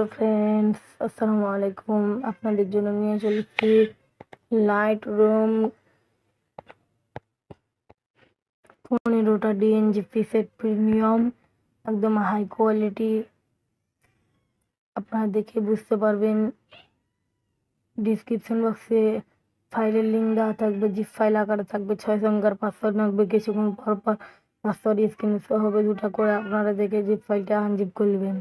Hello friends, আসসালামু আলাইকুম। আপনাদের জন্য নিয়ে চলেছি লাইট রুম 15টা ডিএনজি প্রিসেট প্রিমিয়াম, একদম হাই কোয়ালিটি। আপনারা দেখে বুঝতে পারবেন। ডিসক্রিপশন বক্সে ফাইলের লিঙ্ক দেওয়া থাকবে, জিপ ফাইল আকারে থাকবে, 6 সংখ্যার পাসওয়ার্ড লাগবে। কিছুক্ষণ পর পর পাসওয়ার্ড স্ক্রিনে শো হবে 2টা করে। আপনারা দেখে জিপ ফাইলটা আনজিপ করবেন।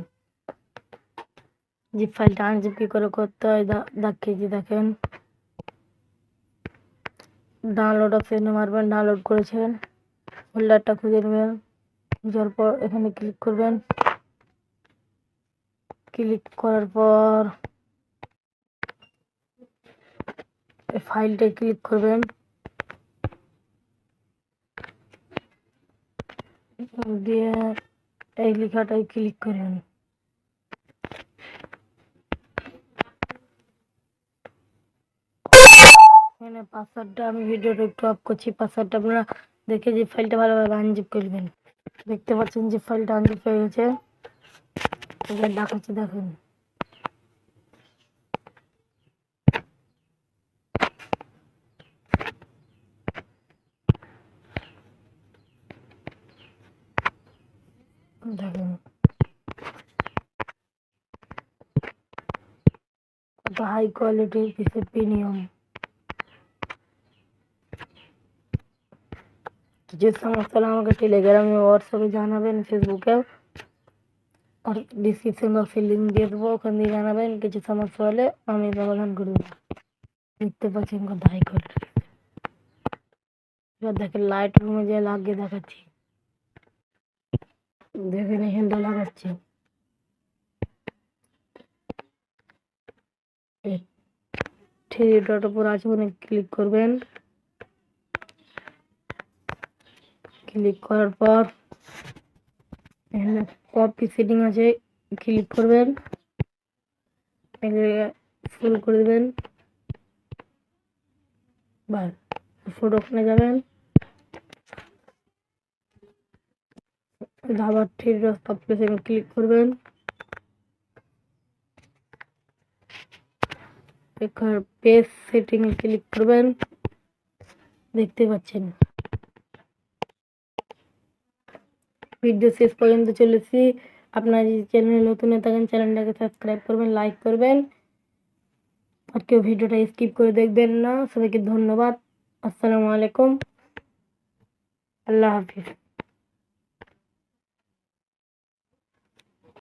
জিপ ফাইলটা আনজিপ কি করে করতে হয় দেখিয়ে দেখেন। ডাউনলোড অপশনে মারবেন, ডাউনলোড করেছেন, ফোল্ডারটা খুঁজে নেবেন। খোঁজার পর এখানে ক্লিক করবেন। ক্লিক করার পর ফাইলটায় ক্লিক করবেন, দিয়ে এই লেখাটায় ক্লিক করবেন। এখানে পাসওয়ার্ডটা আমি ভিডিওটা একটু অফ করছি। পাসওয়ার্ডটা আপনারা দেখে যে ফাইলটা ভালোভাবে আনজিপ করবেন। দেখতে পাচ্ছেন যে ফাইলটা আনজিপ হয়ে গেছে। এবার দেখাচ্ছি, দেখেন। দেখেন কত হাই কোয়ালিটির পিসের প্রিমিয়াম। কিছু সমস্যা হলে আমাকে টেলিগ্রামে, হোয়াটসঅ্যাপে জানাবেন, ফেসবুকেও, আর ডিসক্রিপশন বক্সে লিঙ্ক দিয়ে দেবো, ওখান দিয়ে জানাবেন। কিছু সমস্যা হলে আমি সমাধান করে দেবো। দেখতে পাচ্ছেন কত হাই কোয়ালিটি। এবার দেখেন লাইট রুমে যে লাগিয়ে দেখাচ্ছি। দেখেন এখানটা লাগাচ্ছি। থ্রি ডট উপর আছে, ওখানে ক্লিক করবেন। ক্লিক করার পর এখানে কপি সেটিং আছে, ক্লিক করবেন, ফুল করে দেবেন। বাস ফটো ওখানে যাবেন, আবার থ্রি ডট অপশনে ক্লিক করবেন। এখানে পেজ সেটিং এ ক্লিক করবেন। দেখতে পাচ্ছেন ভিডিও শেষ পর্যন্ত চলেছি। আপনারা যদি চ্যানেলে নতুন হয়ে থাকেন, চ্যানেলটাকে সাবস্ক্রাইব করবেন, লাইক করবেন, আর কেউ ভিডিওটা স্কিপ করে দেখবেন না। সবাইকে ধন্যবাদ। আসসালামু আলাইকুম, আল্লাহ হাফিজ।